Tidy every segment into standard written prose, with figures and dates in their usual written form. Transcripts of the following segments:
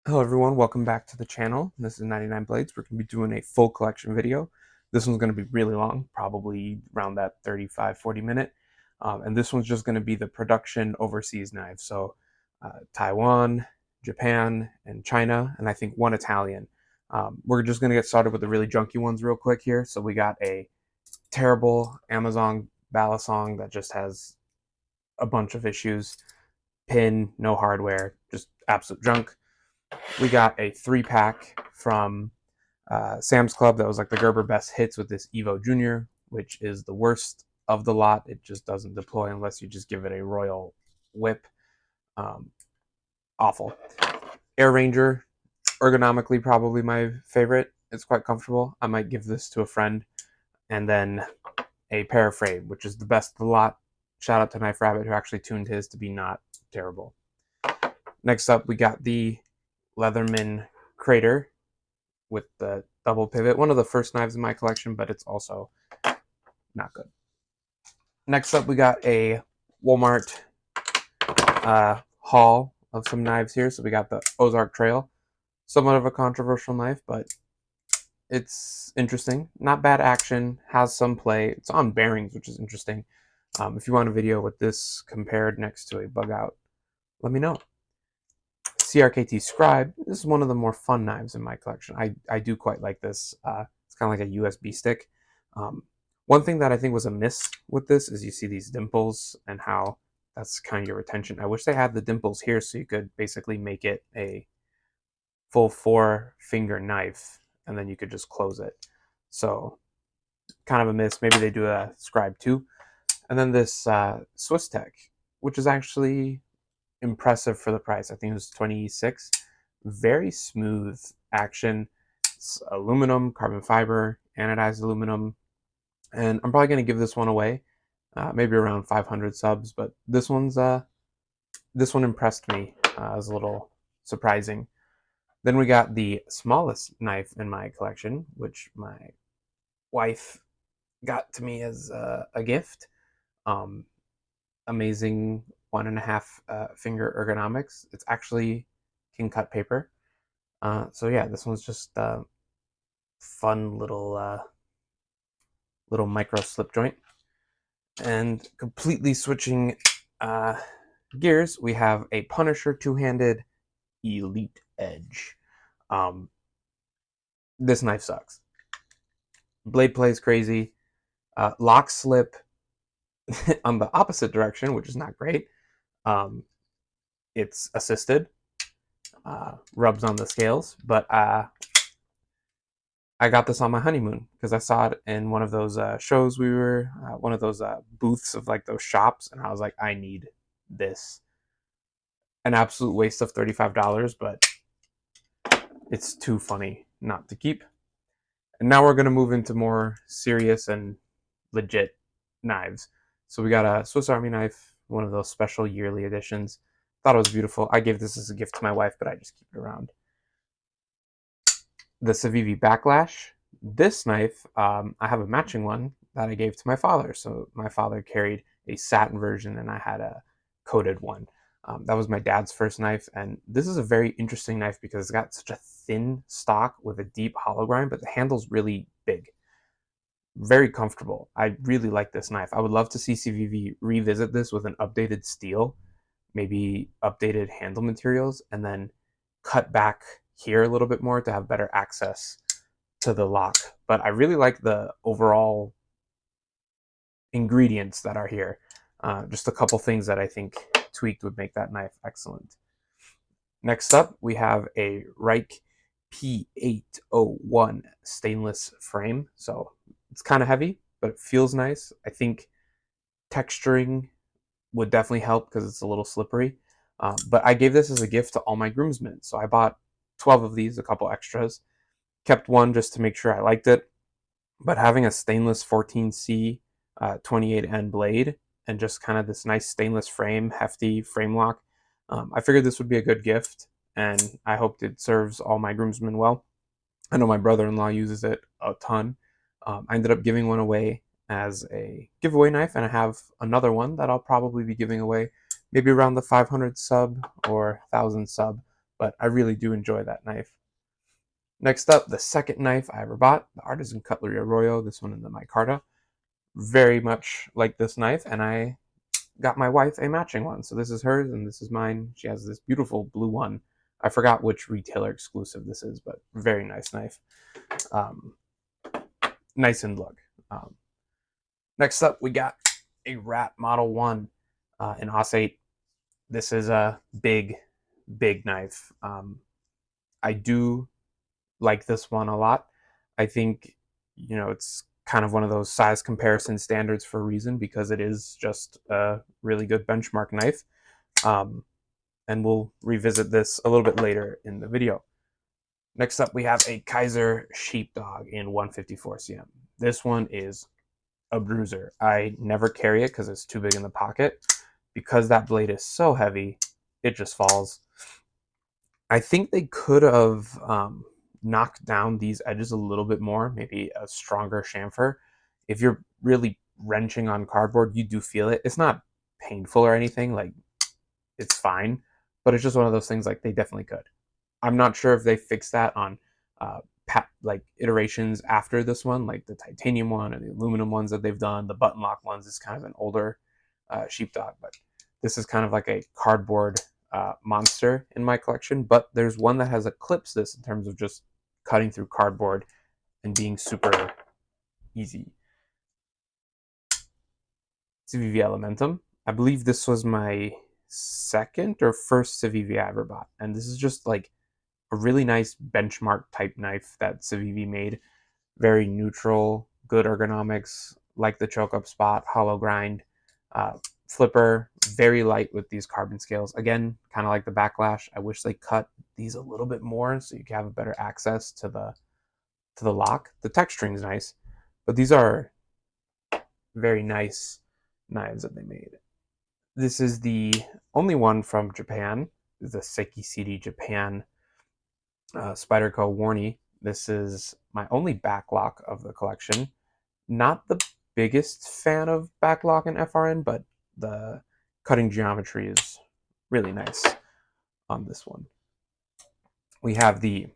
Hello everyone, welcome back to the channel. This is 99 Blades. We're going to be doing a full collection video. This one's going to be really long, probably around that 35-40 minute. And this one's just going to be the production overseas knives. So Taiwan, Japan, and China, and I think one Italian. We're just going to get started with the really junky ones real quick here. So we got a terrible Amazon Balisong that just has a bunch of issues. Pin, no hardware, just absolute junk. We got a 3-pack from Sam's Club that was like the Gerber Best Hits with this Evo Junior, which is the worst of the lot. It just doesn't deploy unless you just give it a royal whip. Awful. Air Ranger, ergonomically probably my favorite. It's quite comfortable. I might give this to a friend. And then a Paraframe, which is the best of the lot. Shout out to Knife Rabbit, who actually tuned his to be not terrible. Next up, we got the Leatherman Crater with the double pivot. One of the first knives in my collection, but it's also not good. Next up, we got a Walmart haul of some knives here. So we got the Ozark Trail. Somewhat of a controversial knife, but it's interesting. Not bad action, has some play. It's on bearings, which is interesting. If you want a video with this compared next to a bug out, let me know. CRKT Scribe. This is one of the more fun knives in my collection. I do quite like this. It's kind of like a USB stick. One thing that I think was a miss with this is you see these dimples and how that's kind of your retention. I wish they had the dimples here so you could basically make it a full 4-finger knife and then you could just close it. So kind of a miss. Maybe they do a Scribe too. And then this Swiss Tech, which is actually impressive for the price. I think it was 26. Very smooth action. It's aluminum, carbon fiber, anodized aluminum, and I'm probably going to give this one away, maybe around 500 subs. But this one impressed me. It was a little surprising. Then we got the smallest knife in my collection, which my wife got to me as a gift. Amazing 1.5 finger ergonomics. It's actually can cut paper. So yeah, this one's just a fun little micro slip joint. And completely switching gears, we have a Punisher two-handed Elite Edge. This knife sucks. Blade play is crazy. Lock slip on the opposite direction, which is not great. It's assisted, rubs on the scales, but I got this on my honeymoon because I saw it in one of those shows we were, one of those booths of like those shops, and I was like, I need this. An absolute waste of $35, but it's too funny not to keep. And now we're going to move into more serious and legit knives. So we got a Swiss Army knife, one of those special yearly editions. Thought it was beautiful. I gave this as a gift to my wife, but I just keep it around. The Civivi Backlash. This knife, I have a matching one that I gave to my father. So my father carried a satin version and I had a coated one. That was my dad's first knife, and this is a very interesting knife because it's got such a thin stock with a deep hollow grind, but the handle's really big. Very comfortable. I really like this knife. I would love to see CVV revisit this with an updated steel, maybe updated handle materials, and then cut back here a little bit more to have better access to the lock. But I really like the overall ingredients that are here. Just a couple things that I think tweaked would make that knife excellent. Next up, we have a Reich P801 stainless frame. So it's kind of heavy, but it feels nice. I think texturing would definitely help because it's a little slippery. But I gave this as a gift to all my groomsmen. So I bought 12 of these, a couple extras. Kept one just to make sure I liked it. But having a stainless 14C 28N blade and just kind of this nice stainless frame, hefty frame lock, I figured this would be a good gift, and I hoped it serves all my groomsmen well. I know my brother-in-law uses it a ton. I ended up giving one away as a giveaway knife, and I have another one that I'll probably be giving away maybe around the 500 sub or 1,000 sub but I really do enjoy that knife. Next up, the second knife I ever bought, the Artisan Cutlery Arroyo, this one in the micarta. Very much like this knife, and I got my wife a matching one. So this is hers and this is mine. She has this beautiful blue one. I forgot which retailer exclusive this is, but very nice knife. Um, nice and look. Next up, we got a Rat Model 1 in AUS-8. This is a big, big knife. I do like this one a lot. I think, it's kind of one of those size comparison standards for a reason, because it is just a really good benchmark knife. And we'll revisit this a little bit later in the video. Next up, we have a Kaiser Sheepdog in 154 cm. This one is a bruiser. I never carry it because it's too big in the pocket. Because that blade is so heavy, it just falls. I think they could have knocked down these edges a little bit more, maybe a stronger chamfer. If you're really wrenching on cardboard, you do feel it. It's not painful or anything, like it's fine, but it's just one of those things like they definitely could. I'm not sure if they fixed that on like iterations after this one, like the titanium one or the aluminum ones that they've done. The button lock ones is kind of an older sheepdog, but this is kind of like a cardboard monster in my collection. But there's one that has eclipsed this in terms of just cutting through cardboard and being super easy. CVV Elementum. I believe this was my second or first CVV I ever bought, and this is just like a really nice benchmark type knife that CVV made. Very neutral, good ergonomics, like the choke up spot, hollow grind, flipper, very light with these carbon scales. Again, kind of like the Backlash. I wish they cut these a little bit more so you can have a better access to the lock. The texturing is nice, but these are very nice knives that they made. This is the only one from Japan, the Sekisiri Japan Spyderco Warney. This is my only backlock of the collection. Not the biggest fan of backlock in FRN, but the cutting geometry is really nice on this one. We have the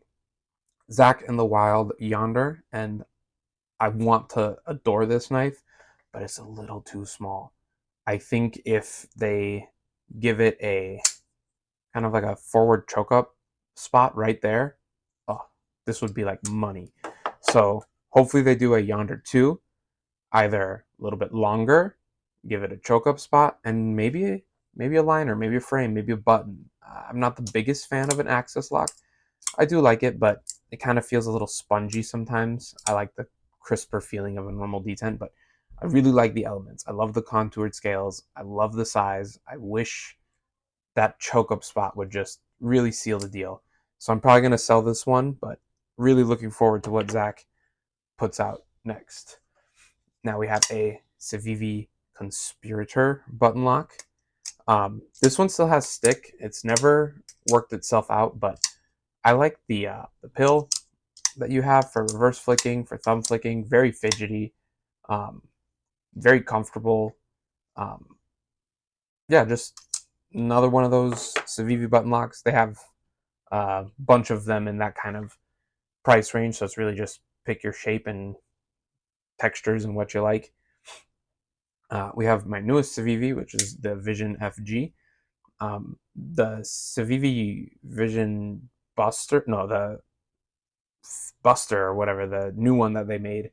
Zack in the Wild Yonder, and I want to adore this knife, but it's a little too small. I think if they give it a kind of like a forward choke up spot right there, oh, this would be like money. So hopefully they do a Yonder 2, either a little bit longer, give it a choke up spot, and maybe a liner, maybe a frame, maybe a button. I'm not the biggest fan of an access lock. I do like it, but it kind of feels a little spongy sometimes. I like the crisper feeling of a normal detent, but I really like the elements. I love the contoured scales. I love the size. I wish that choke up spot would just really seal the deal. So I'm probably going to sell this one, but really looking forward to what Zack puts out next. Now we have a Civivi Conspirator button lock. This one still has stick. It's never worked itself out, but I like the pill that you have for reverse flicking, for thumb flicking. Very fidgety, very comfortable. Yeah, just another one of those Civivi button locks. They have a bunch of them in that kind of price range, so it's really just pick your shape and textures and what you like. We have my newest Civivi, which is the Vision FG. The Civivi Vision Buster, no, the Buster or whatever, the new one that they made.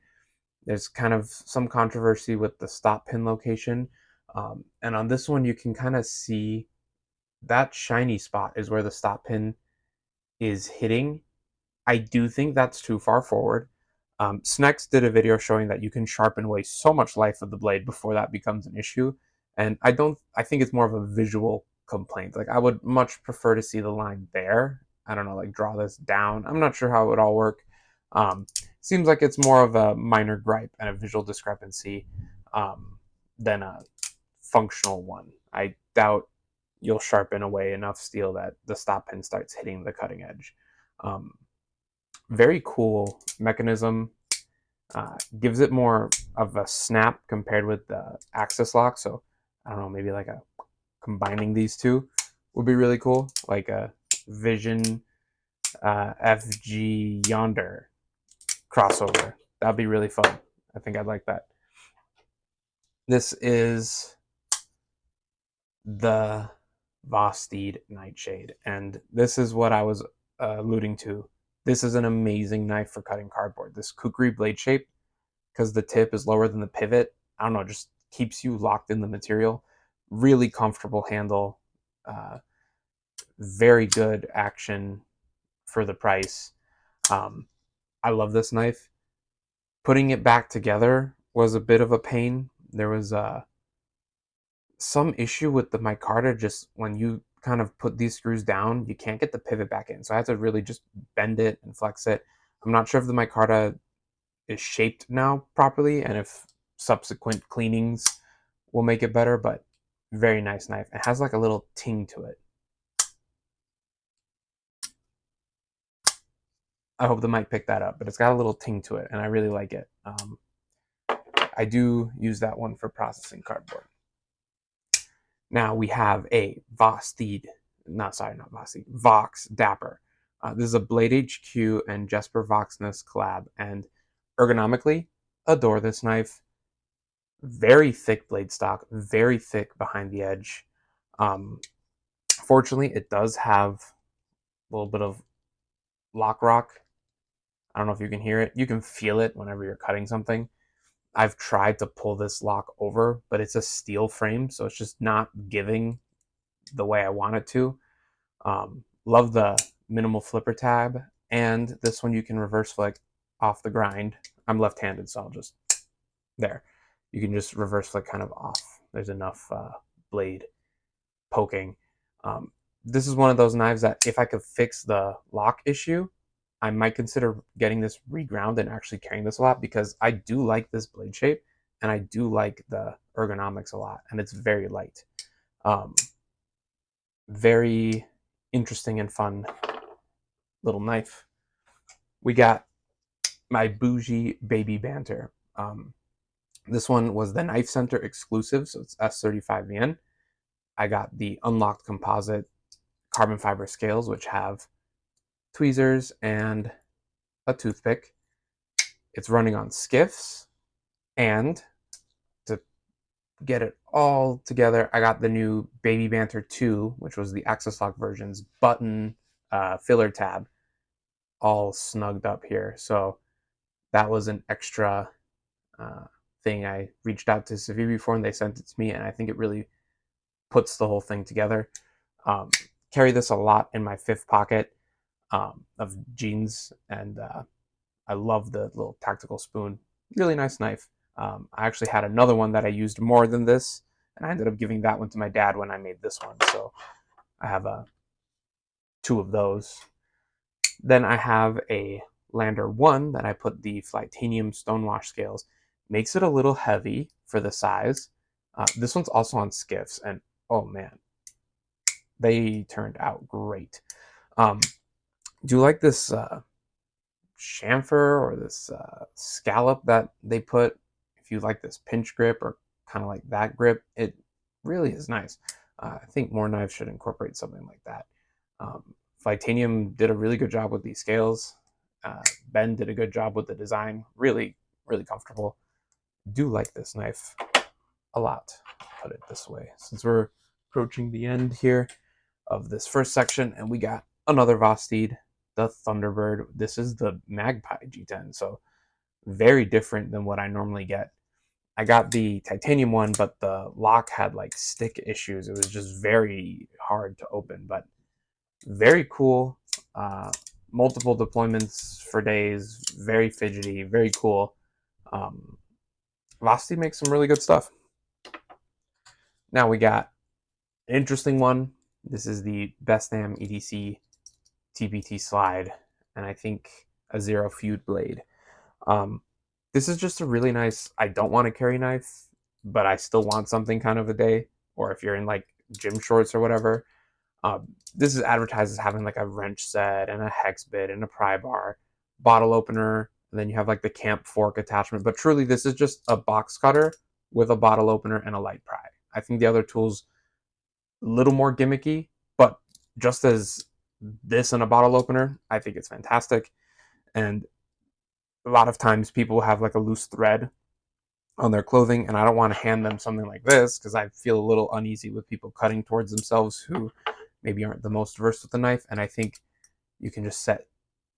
There's kind of some controversy with the stop pin location. And on this one, you can kind of see that shiny spot is where the stop pin is hitting. I do think that's too far forward. Snex did a video showing that you can sharpen away so much life of the blade before that becomes an issue. And I think it's more of a visual complaint. Like, I would much prefer to see the line there. I don't know, like draw this down. I'm not sure how it would all work. Seems like it's more of a minor gripe and a visual discrepancy than a functional one. I doubt you'll sharpen away enough steel that the stop pin starts hitting the cutting edge. Very cool mechanism. Gives it more of a snap compared with the access lock. So I don't know, maybe like combining these two would be really cool. Like a Vision FG Yonder crossover. That'd be really fun. I think I'd like that. This is the Vosteed Nightshade, and this is what I was alluding to. This is an amazing knife for cutting cardboard. This kukri blade shape, because the tip is lower than the pivot, I don't know, just keeps you locked in the material. Really comfortable handle, very good action for the price. I love this knife. Putting it back together was a bit of a pain. There was some issue with the micarta. Just when you kind of put these screws down, you can't get the pivot back in. So I had to really just bend it and flex it. I'm not sure if the micarta is shaped now properly and if subsequent cleanings will make it better, but very nice knife. It has like a little ting to it. I hope the mic picked that up, but it's got a little ting to it, and I really like it. I do use that one for processing cardboard. Now we have a Vox Dapper. This is a Blade HQ and Jesper Voxness collab, and ergonomically, adore this knife. Very thick blade stock, very thick behind the edge. Fortunately, it does have a little bit of lock rock. I don't know if you can hear it. You can feel it whenever you're cutting something. I've tried to pull this lock over, but it's a steel frame, so it's just not giving the way I want it to. Love the minimal flipper tab, and this one you can reverse flick off the grind. I'm left-handed, so I'll just, there. You can just reverse flick kind of off. There's enough blade poking. This is one of those knives that if I could fix the lock issue, I might consider getting this reground and actually carrying this a lot, because I do like this blade shape and I do like the ergonomics a lot, and it's very light. Very interesting and fun little knife. We got my bougie baby banter. This one was the Knife Center exclusive, so it's S35 yen. I got the unlocked composite carbon fiber scales, which have tweezers and a toothpick. It's running on skiffs, and to get it all together, I got the new Baby Banter 2, which was the Access Lock version's button filler tab, all snugged up here. So that was an extra thing. I reached out to Civivi for, and they sent it to me, and I think it really puts the whole thing together. Carry this a lot in my fifth pocket of jeans, and I love the little tactical spoon. Really nice knife. I actually had another one that I used more than this, and I ended up giving that one to my dad when I made this one. So I have two of those. Then I have a Lander 1 that I put the Flightanium Stonewash scales. Makes it a little heavy for the size. This one's also on skiffs, and oh man, they turned out great. Do you like this chamfer or this scallop that they put? If you like this pinch grip or kind of like that grip, it really is nice. I think more knives should incorporate something like that. Flightanium did a really good job with these scales. Ben did a good job with the design. Really, really comfortable. Do like this knife a lot, put it this way, since we're approaching the end here of this first section, and we got another Vosteed, the Thunderbird. This is the Magpie G10, so very different than what I normally get. I got the titanium one, but the lock had like stick issues. It was just very hard to open, but very cool. Multiple deployments for days, very fidgety, very cool. Vosteed makes some really good stuff. Now we got an interesting one. This is the Bestam EDC TPT slide, and I think a zero feud blade. This is just a really nice, I don't want to carry knife, but I still want something kind of a day, or if you're in like gym shorts or whatever. This is advertised as having like a wrench set and a hex bit and a pry bar, bottle opener, and then you have like the camp fork attachment. But truly, this is just a box cutter with a bottle opener and a light pry. I think the other tools a little more gimmicky, but just as this in a bottle opener, I think it's fantastic. And a lot of times people have like a loose thread on their clothing, and I don't want to hand them something like this because I feel a little uneasy with people cutting towards themselves who maybe aren't the most versed with the knife. And I think you can just set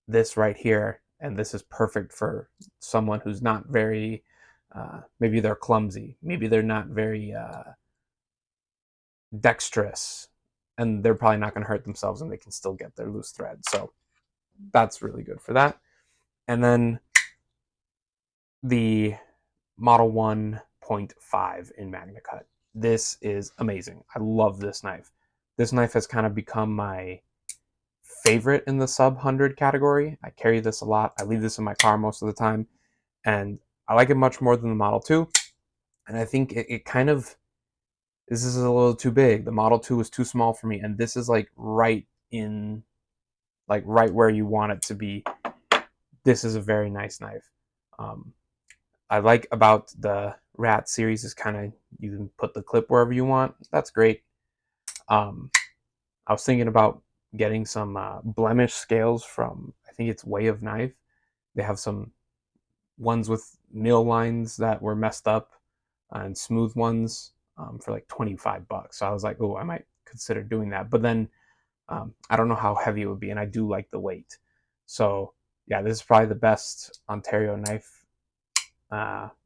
this right here, and this is perfect for someone who's not very, maybe they're clumsy, maybe they're not very dexterous, and they're probably not going to hurt themselves, and they can still get their loose thread. So that's really good for that. And then the Model 1.5 in Magna Cut. This is amazing. I love this knife. This knife has kind of become my favorite in the sub 100 category. I carry this a lot. I leave this in my car most of the time, and I like it much more than the Model 2. And I think it kind of, this is a little too big. The Model 2 is too small for me, and this is like right in, like right where you want it to be. This is a very nice knife. Um, I like about the Rat series is kind of, you can put the clip wherever you want. That's great. I was thinking about getting some blemish scales from, I think it's Way of Knife. They have some ones with nail lines that were messed up and smooth ones for like $25. So I was like, oh, I might consider doing that. But then I don't know how heavy it would be, and I do like the weight. So yeah, this is probably the best Ontario knife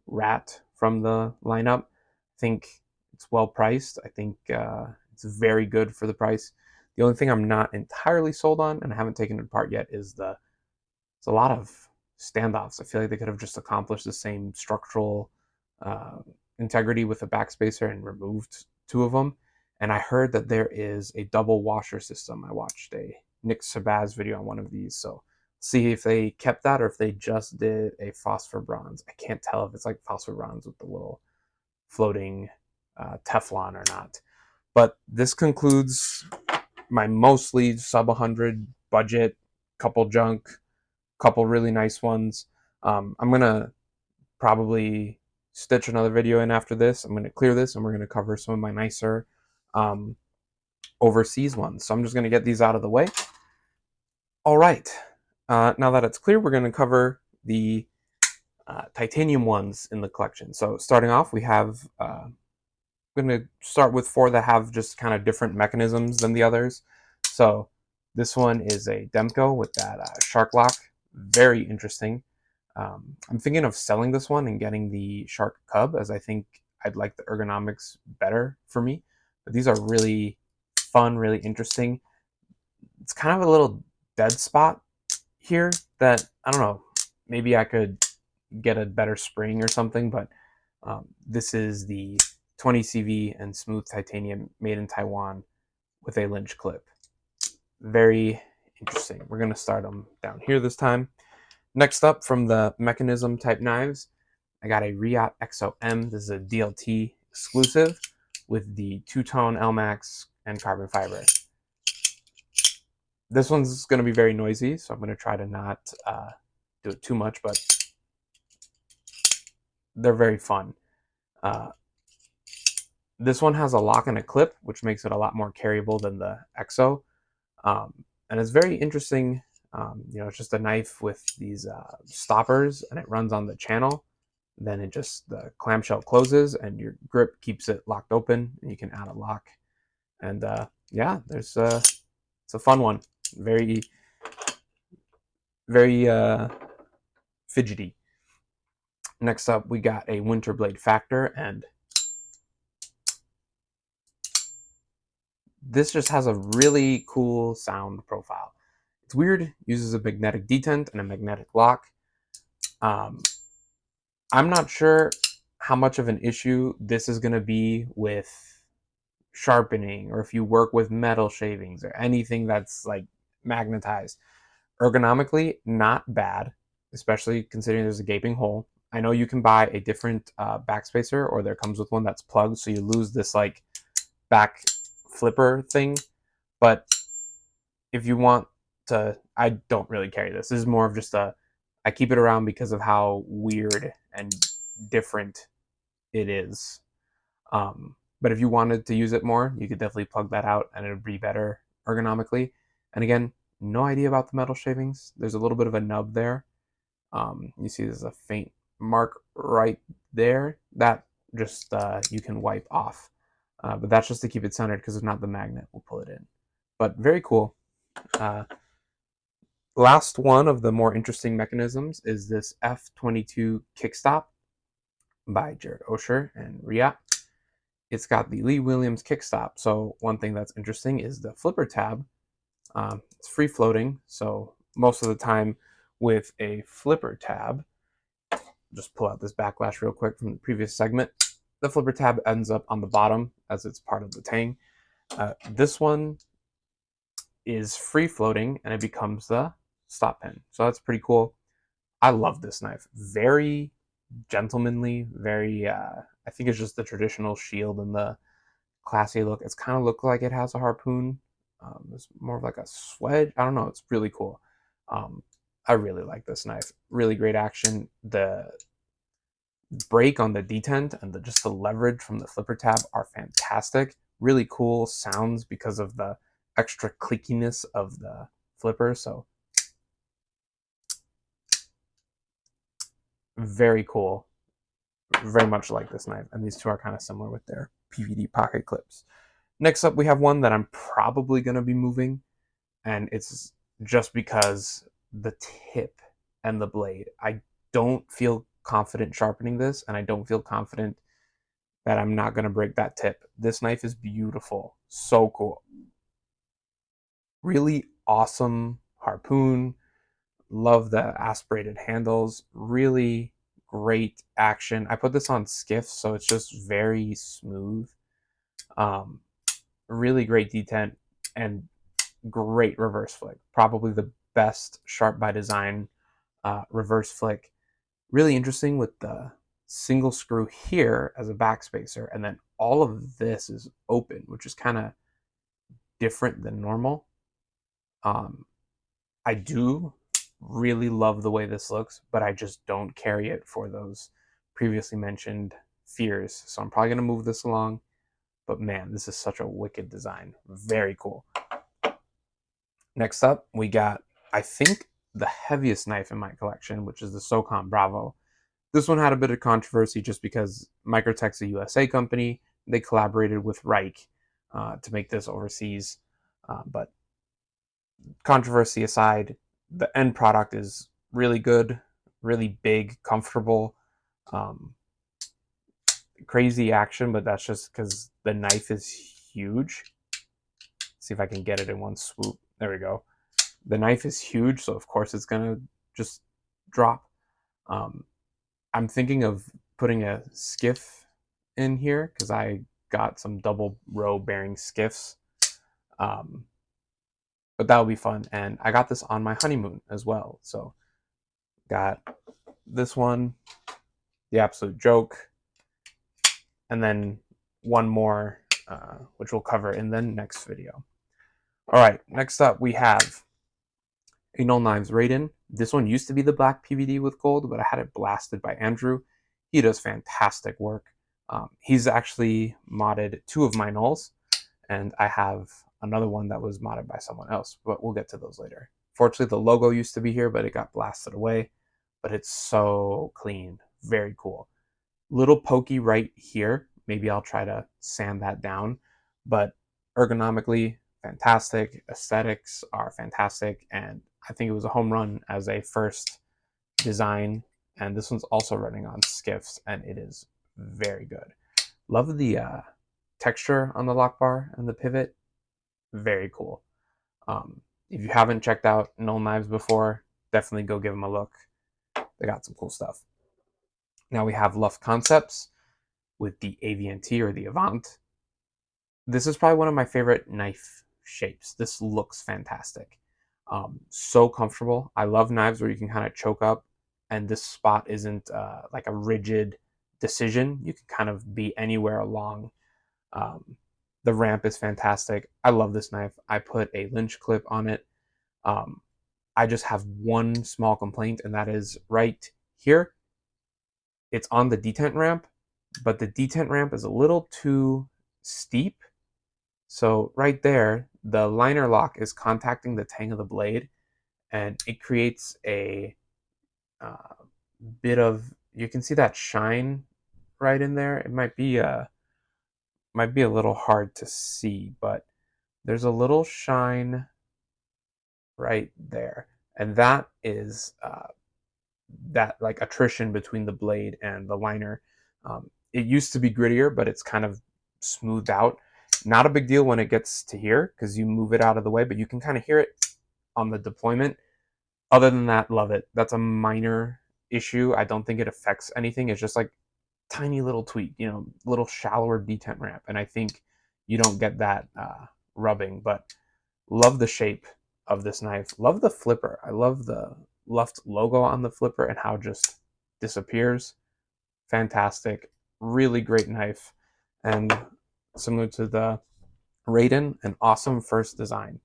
Rat from the lineup. I think it's well priced. I think it's very good for the price. The only thing I'm not entirely sold on, and I haven't taken it apart yet, is it's a lot of standoffs. I feel like they could have just accomplished the same structural uh, integrity with a backspacer and removed two of them. And I heard that there is a double washer system. I watched a Nick Sabaz video on one of these, so see if they kept that or if they just did a phosphor bronze. I can't tell if it's like phosphor bronze with the little floating Teflon or not. But this concludes my mostly sub 100 budget, couple junk, couple really nice ones. I'm gonna probably stitch another video in after this. I'm gonna clear this and we're gonna cover some of my nicer um, overseas ones. So I'm just gonna get these out of the way. All right, now that it's clear, we're gonna cover the titanium ones in the collection. So starting off, we have, I'm gonna start with four that have just kind of different mechanisms than the others. So this one is a Demko with that shark lock, very interesting. I'm thinking of selling this one and getting the shark cub, as I think I'd like the ergonomics better for me. But these are really fun, really interesting. It's kind of a little dead spot here that, I don't know, maybe I could get a better spring or something, but this is the 20 CV and smooth titanium made in Taiwan with a Lynch clip. Very interesting. We're going to start them down here this time. Next up, from the mechanism type knives, I got a Riot XOM. This is a DLT exclusive with the two-tone LMAX and carbon fiber. This one's going to be very noisy, so I'm going to try to not do it too much, but they're very fun. This one has a lock and a clip, which makes it a lot more carryable than the XO. And it's very interesting. It's just a knife with these stoppers, and it runs on the channel. Then it just, the clamshell closes, and your grip keeps it locked open, and you can add a lock. And yeah, it's a fun one. Very, very fidgety. Next up, we got a Winterblade Factor, and this just has a really cool sound profile. It's weird, uses a magnetic detent and a magnetic lock. I'm not sure how much of an issue this is going to be with sharpening, or if you work with metal shavings or anything that's like magnetized. Ergonomically, not bad, especially considering there's a gaping hole. I know you can buy a different backspacer, or there comes with one that's plugged, so you lose this like back flipper thing. But if you want to, I don't really carry this. This is more of just I keep it around because of how weird and different it is. But if you wanted to use it more, you could definitely plug that out and it would be better ergonomically. And again, no idea about the metal shavings. There's a little bit of a nub there. You see there's a faint mark right there that just you can wipe off. But that's just to keep it centered, because if not, the magnet will pull it in. But very cool. Last one of the more interesting mechanisms is this F22 kickstop by Jared Osher and Ria. It's got the Lee Williams kickstop. So one thing that's interesting is the flipper tab. It's free floating, so most of the time with a flipper tab, just pull out this backlash real quick from the previous segment, the flipper tab ends up on the bottom as it's part of the tang. This one is free floating and it becomes the stop pin. So that's pretty cool. I love this knife. Very gentlemanly, very, I think it's just the traditional shield and the classy look. It's kind of look like it has a harpoon. It's more of like a swedge. I don't know. It's really cool. I really like this knife. Really great action. The break on the detent and just the leverage from the flipper tab are fantastic. Really cool sounds because of the extra clickiness of the flipper. So very cool. Very much like this knife. And these two are kind of similar with their PVD pocket clips. Next up, we have one that I'm probably going to be moving, and it's just because the tip and the blade. I don't feel confident sharpening this, and I don't feel confident that I'm not going to break that tip. This knife is beautiful. So cool. Really awesome harpoon. Love the aspirated handles. Really great action. I put this on skiffs, so it's just very smooth. Really great detent and great reverse flick. Probably the best Sharp by Design reverse flick. Really interesting with the single screw here as a backspacer, and then all of this is open, which is kind of different than normal. I do really love the way this looks, but I just don't carry it for those previously mentioned fears. So I'm probably going to move this along. But man, this is such a wicked design. Very cool. Next up, we got, I think, the heaviest knife in my collection, which is the SOCOM Bravo. This one had a bit of controversy just because Microtech's a USA company. They collaborated with Reich to make this overseas. But controversy aside, the end product is really good, really big, comfortable. Crazy action, but that's just because the knife is huge. See if I can get it in one swoop. There we go. The knife is huge, so of course it's gonna just drop. I'm thinking of putting a skiff in here because I got some double row bearing skiffs. But that'll be fun. And I got this on my honeymoon as well. So got this one, the absolute joke, and then one more, which we'll cover in the next video. All right, next up we have a Null Knives Raiden. This one used to be the black PVD with gold, but I had it blasted by Andrew. He does fantastic work. He's actually modded 2 of my nulls, and I have another one that was modded by someone else, but we'll get to those later. Fortunately, the logo used to be here, but it got blasted away. But it's so clean. Very cool. Little pokey right here. Maybe I'll try to sand that down. But ergonomically, fantastic. Aesthetics are fantastic. And I think it was a home run as a first design. And this one's also running on skiffs, and it is very good. Love the texture on the lock bar and the pivot. Very cool. If you haven't checked out Null Knives before, definitely go give them a look. They got some cool stuff. Now we have Luft Concepts with the AVNT or the Avant. This is probably one of my favorite knife shapes. This looks fantastic. So comfortable. I love knives where you can kind of choke up, and this spot isn't like a rigid decision. You can kind of be anywhere along. The ramp is fantastic. I love this knife. I put a lynch clip on it. I just have one small complaint, and that is right here. It's on the detent ramp, but the detent ramp is a little too steep So right there, the liner lock is contacting the tang of the blade, and it creates a uh, bit of, you can see that shine right in there. It might be a little hard to see, but there's a little shine right there, and that is that like attrition between the blade and the liner. It used to be grittier, but it's kind of smoothed out. Not a big deal when it gets to here because you move it out of the way, but you can kind of hear it on the deployment. Other than that, love it. That's a minor issue. I don't think it affects anything. It's just like tiny little tweak, little shallower detent ramp, and I think you don't get that rubbing. But love the shape of this knife. Love the flipper. I love the Luft logo on the flipper and how it just disappears. Fantastic. Really great knife. And similar to the Raiden, an awesome first design.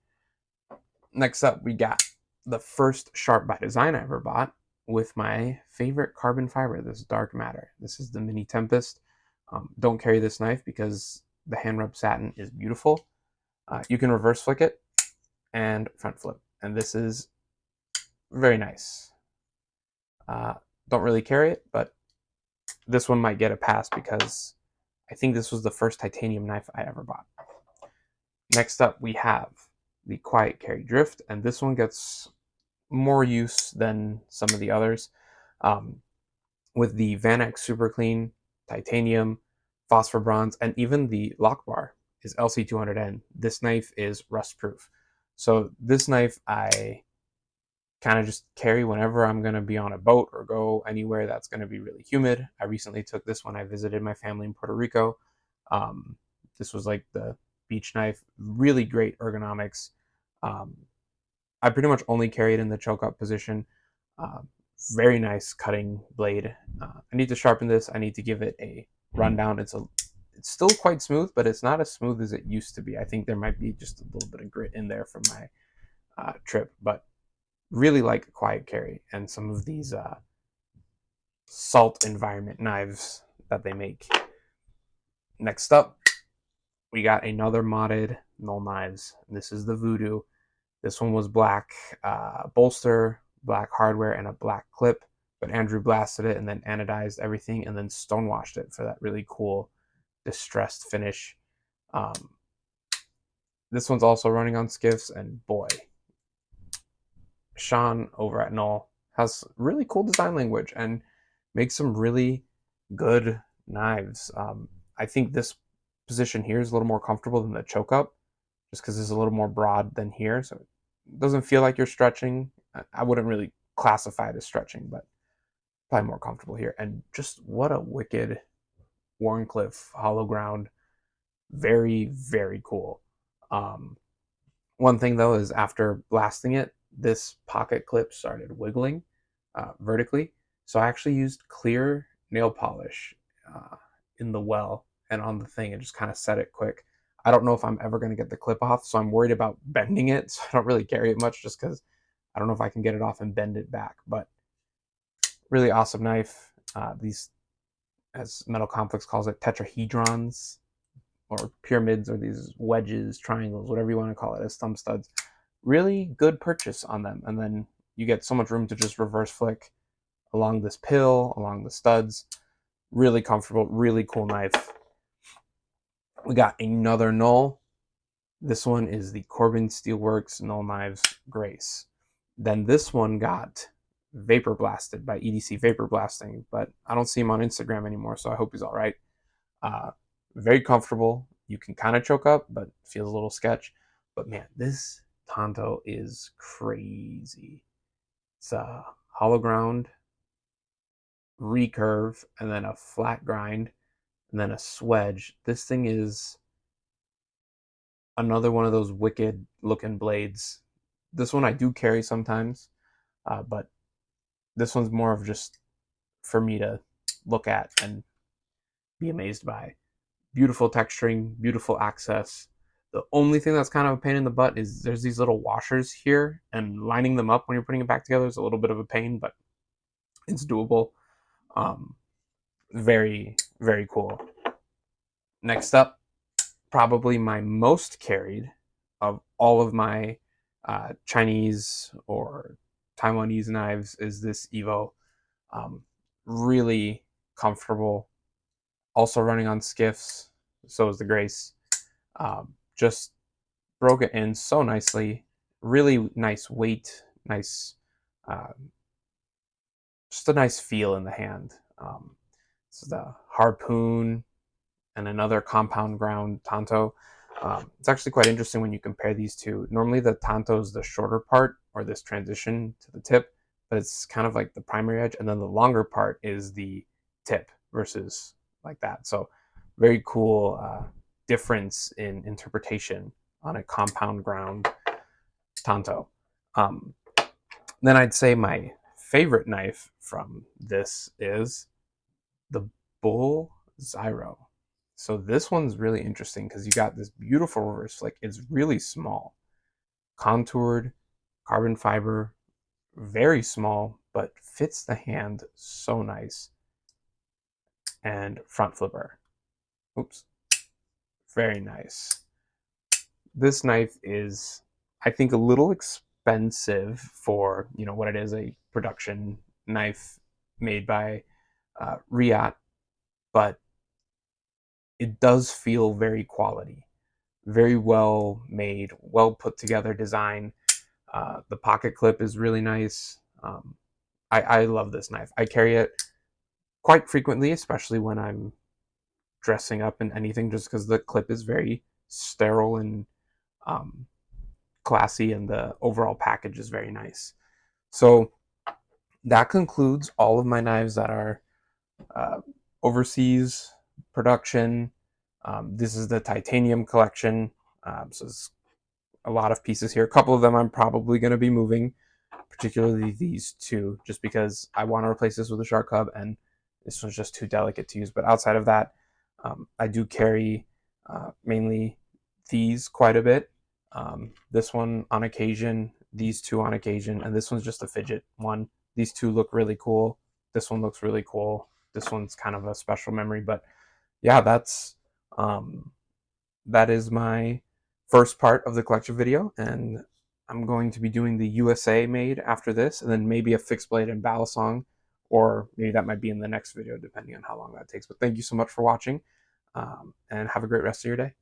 Next up, we got the first Sharp by Design I ever bought with my favorite carbon fiber, this dark matter. This is the Mini Tempest. Don't carry this knife because the hand rub satin is beautiful. You can reverse flick it and front flip, and this is very nice. Don't really carry it, but this one might get a pass because I think this was the first titanium knife I ever bought. Next up, we have the Quiet Carry Drift, and this one gets more use than some of the others. With the Vanex Super Clean, titanium, phosphor bronze, and even the lock bar is LC200N. This knife is rust proof. So this knife I kind of just carry whenever I'm going to be on a boat or go anywhere that's going to be really humid. I recently took this when I visited my family in Puerto Rico. This was like the beach knife, really great ergonomics. I pretty much only carry it in the choke up position. Uh, very nice cutting blade. I need to sharpen this. I need to give it a rundown. It's still quite smooth, but it's not as smooth as it used to be. I think there might be just a little bit of grit in there from my trip, but really like Quiet Carry and some of these salt environment knives that they make. Next up, we got another modded null knives. This is the Voodoo. This one was black bolster, black hardware, and a black clip. But Andrew blasted it and then anodized everything and then stonewashed it for that really cool distressed finish. This one's also running on skiffs, and boy, Sean over at Null has really cool design language and makes some really good knives. I think this position here is a little more comfortable than the choke up, just because it's a little more broad than here, so it doesn't feel like you're stretching. I wouldn't really classify it as stretching, but probably more comfortable here. And just what a wicked Warncliffe hollow ground. Very, very cool. One thing though is after blasting it, this pocket clip started wiggling vertically. So I actually used clear nail polish in the well and on the thing and just kind of set it quick. I don't know if I'm ever going to get the clip off, so I'm worried about bending it. So I don't really carry it much just because I don't know if I can get it off and bend it back. But really awesome knife. These, as Metal Complex calls it, tetrahedrons or pyramids or these wedges, triangles, whatever you want to call it, as thumb studs. Really good purchase on them. And then you get so much room to just reverse flick along this pill, along the studs. Really comfortable, really cool knife. We got another null. This one is the Corbin Steelworks Null Knives Grace. Then this one got vapor blasted by EDC Vapor Blasting, but I don't see him on Instagram anymore, so I hope he's all right. Very comfortable. You can kind of choke up, but feels a little sketch. But man, this Tonto is crazy. It's a hollow ground, recurve, and then a flat grind, and then a swedge. This thing is another one of those wicked looking blades. This one I do carry sometimes, but this one's more of just for me to look at and be amazed by. Beautiful texturing, beautiful access. The only thing that's kind of a pain in the butt is there's these little washers here, and lining them up when you're putting it back together is a little bit of a pain, but it's doable. Very, very cool. Next up, probably my most carried of all of my Chinese or Taiwanese knives is this Evo. Um, really comfortable. Also running on skiffs. So is the Grace. Just broke it in so nicely. Really nice weight. Nice. Uh, just a nice feel in the hand. This is the Harpoon and another compound ground Tanto. It's actually quite interesting when you compare these two. Normally the Tanto is the shorter part, or this transition to the tip, but it's kind of like the primary edge, and then the longer part is the tip versus like that. So very cool difference in interpretation on a compound ground Tanto. Um, then I'd say my favorite knife from this is the Bull Zyro. So this one's really interesting because you got this beautiful reverse flick. It's really small, contoured, carbon fiber, very small, but fits the hand so nice. And front flipper. Oops. Very nice. This knife is, I think, a little expensive for, what it is, a production knife made by Riat, but it does feel very quality, very well made, well put together design. The pocket clip is really nice. I love this knife. I carry it quite frequently, especially when I'm dressing up in anything, just because the clip is very sterile and um, classy, and the overall package is very nice. So that concludes all of my knives that are uh, overseas production. This is the titanium collection. So it's a lot of pieces here. A couple of them I'm probably going to be moving, particularly these two, just because I want to replace this with a shark hub, and this one's just too delicate to use. But outside of that, I do carry mainly these quite a bit. This one on occasion, these two on occasion, and this one's just a fidget one. These two look really cool. This one looks really cool. This one's kind of a special memory, but yeah, um, that is my first part of the collection video, and I'm going to be doing the USA made after this, and then maybe a fixed blade and balisong, or maybe that might be in the next video, depending on how long that takes. But thank you so much for watching, and have a great rest of your day.